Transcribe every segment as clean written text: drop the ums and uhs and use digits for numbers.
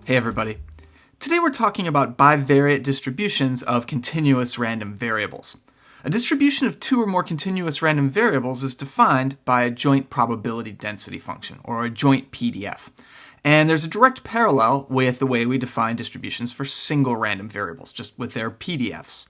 Hey everybody. Today we're talking about bivariate distributions of continuous random variables. A distribution of two or more continuous random variables is defined by a joint probability density function, or a joint PDF. And there's a direct parallel with the way we define distributions for single random variables, just with their PDFs.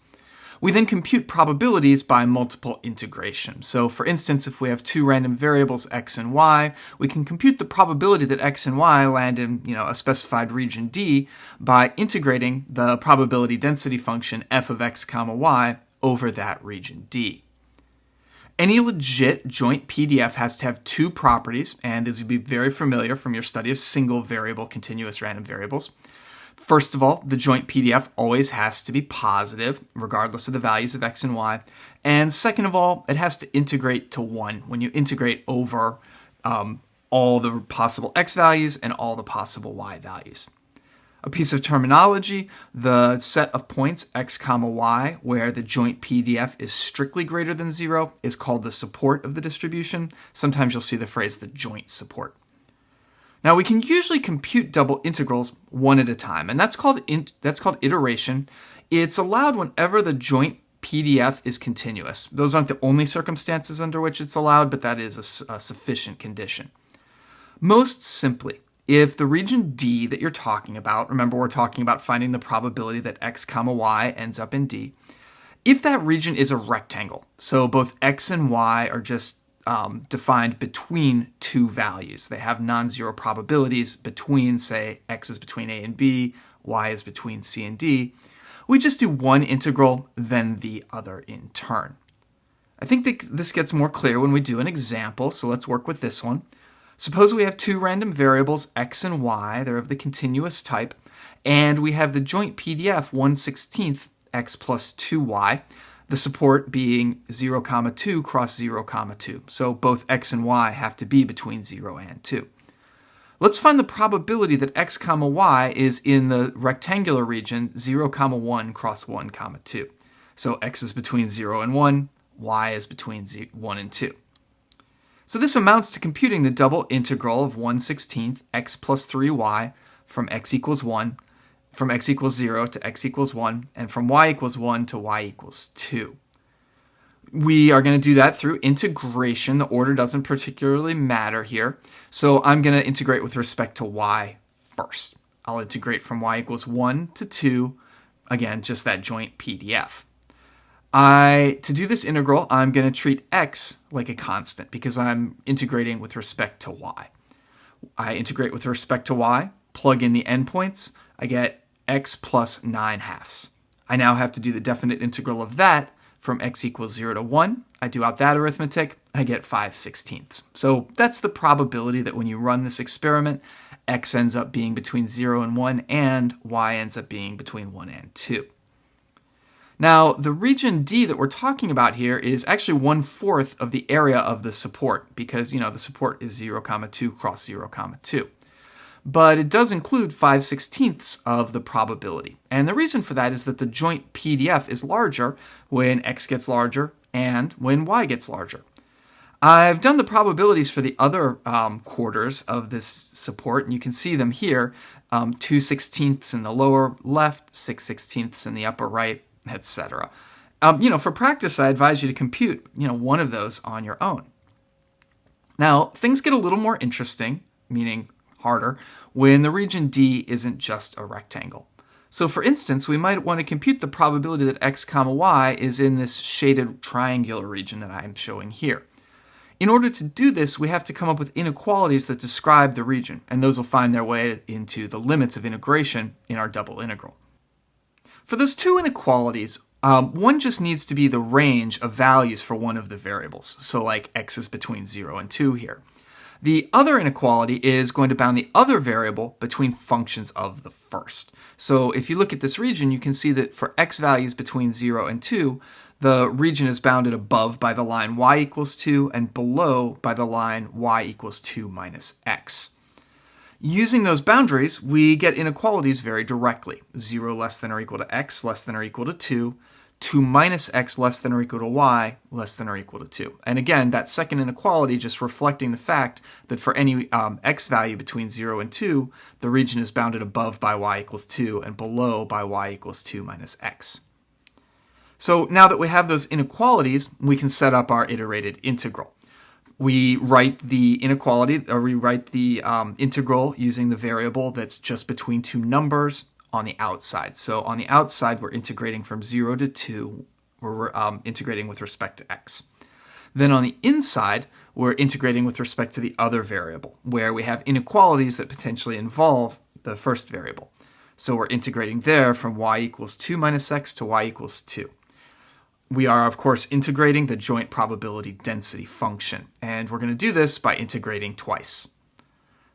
We then compute probabilities by multiple integration. So for instance, if we have two random variables x and y, we can compute the probability that x and y land in a specified region D by integrating the probability density function f of x comma y over that region D. Any legit joint PDF has to have two properties, and this will be very familiar from your study of single variable continuous random variables. First of all, the joint PDF always has to be positive, regardless of the values of x and y. And second of all, it has to integrate to 1 when you integrate over all the possible x values and all the possible y values. A piece of terminology, the set of points x comma y where the joint PDF is strictly greater than 0 is called the support of the distribution. Sometimes you'll see the phrase the joint support. Now we can usually compute double integrals one at a time, and that's called iteration. It's allowed whenever the joint PDF is continuous. Those aren't the only circumstances under which it's allowed, but that is a sufficient condition. Most simply, if the region D that you're talking about, remember we're talking about finding the probability that x comma y ends up in D, if that region is a rectangle, so both x and y are just defined between two values. They have non-zero probabilities between, say, x is between a and b, y is between c and d. We just do one integral, then the other in turn. I think this gets more clear when we do an example, so let's work with this one. Suppose we have two random variables, x and y, they're of the continuous type, and we have the joint PDF 1/16 x plus 2y, the support being 0, 2 cross 0, 2. So both x and y have to be between 0 and 2. Let's find the probability that x comma y is in the rectangular region 0, 1 cross 1, 2. So x is between 0 and 1, y is between 1 and 2. So this amounts to computing the double integral of 1/16 x plus 3y from x equals 1, from x equals 0 to x equals 1, and from y equals 1 to y equals 2. We are going to do that through integration. The order doesn't particularly matter here. So I'm going to integrate with respect to y first. I'll integrate from y equals 1 to 2, again, just that joint PDF. To do this integral, I'm going to treat x like a constant because I'm integrating with respect to y. I integrate with respect to y, plug in the endpoints, I get x plus 9/2. I now have to do the definite integral of that from x equals 0 to 1. I do out that arithmetic, I get 5/16. So that's the probability that when you run this experiment, x ends up being between 0 and 1 and y ends up being between 1 and 2. Now, the region D that we're talking about here is actually 1/4 of the area of the support because, the support is 0, 2 cross 0, 2. But it does include 5/16 of the probability. And the reason for that is that the joint PDF is larger when x gets larger and when y gets larger. I've done the probabilities for the other quarters of this support, and you can see them here, 2/16 in the lower left, 6/16 in the upper right, etc. For practice, I advise you to compute, one of those on your own. Now, things get a little more interesting, meaning harder, when the region D isn't just a rectangle. So for instance, we might want to compute the probability that x comma y is in this shaded triangular region that I am showing here. In order to do this, we have to come up with inequalities that describe the region, and those will find their way into the limits of integration in our double integral. For those two inequalities, one just needs to be the range of values for one of the variables, so like x is between 0 and 2 here. The other inequality is going to bound the other variable between functions of the first. So if you look at this region, you can see that for x values between 0 and 2, the region is bounded above by the line y equals 2 and below by the line y equals 2 minus x. Using those boundaries, we get inequalities very directly. 0 less than or equal to x less than or equal to 2, 2 minus x less than or equal to y less than or equal to 2. And again, that second inequality just reflecting the fact that for any x value between 0 and 2, the region is bounded above by y equals 2 and below by y equals 2 minus x. So now that we have those inequalities, we can set up our iterated integral. We write the inequality, or we write the integral using the variable that's just between two numbers on the outside. So on the outside, we're integrating from 0 to 2, where we're integrating with respect to x. Then on the inside, we're integrating with respect to the other variable, where we have inequalities that potentially involve the first variable. So we're integrating there from y equals 2 minus x to y equals 2. We are, of course, integrating the joint probability density function, and we're going to do this by integrating twice.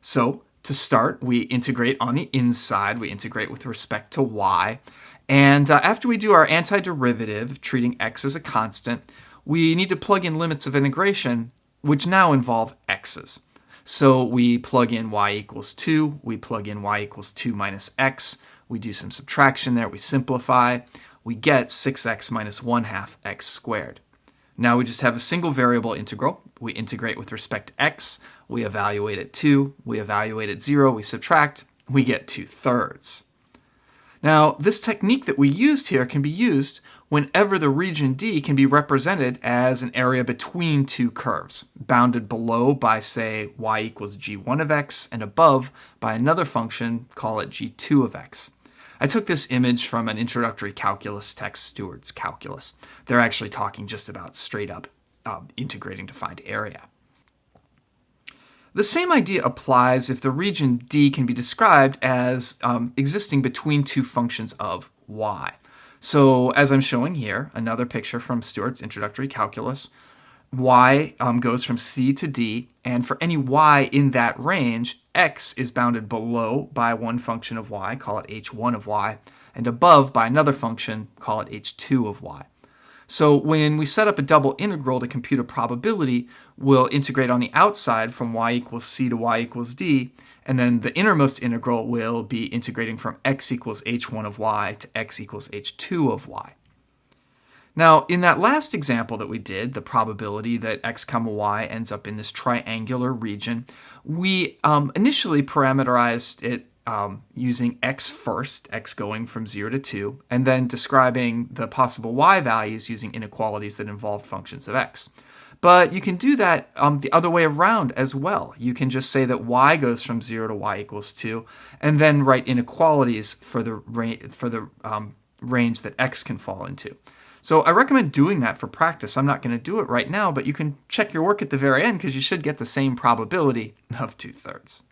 So to start, we integrate on the inside, we integrate with respect to y, and after we do our antiderivative, treating x as a constant, we need to plug in limits of integration, which now involve x's. So we plug in y equals 2, we plug in y equals 2 minus x, we do some subtraction there, we simplify, we get 6x minus 1/2 x squared. Now we just have a single variable integral. We integrate with respect to x, we evaluate at 2, we evaluate at 0, we subtract, we get 2/3. Now this technique that we used here can be used whenever the region D can be represented as an area between two curves, bounded below by, say, y equals g1 of x, and above by another function, call it g2 of x. I took this image from an introductory calculus text, Stewart's Calculus. They're actually talking just about straight up integrating to find area. The same idea applies if the region D can be described as existing between two functions of y. So as I'm showing here, another picture from Stewart's introductory calculus, y goes from C to D, and for any y in that range, x is bounded below by one function of y, call it h1 of y, and above by another function, call it h2 of y. So when we set up a double integral to compute a probability, we'll integrate on the outside from y equals c to y equals d, and then the innermost integral will be integrating from x equals h1 of y to x equals h2 of y. Now, in that last example that we did, the probability that x comma y ends up in this triangular region, we initially parameterized it using x first, x going from 0 to 2, and then describing the possible y values using inequalities that involved functions of x. But you can do that the other way around as well. You can just say that y goes from 0 to y equals 2, and then write inequalities for the range that x can fall into. So I recommend doing that for practice. I'm not going to do it right now, but you can check your work at the very end because you should get the same probability of 2/3.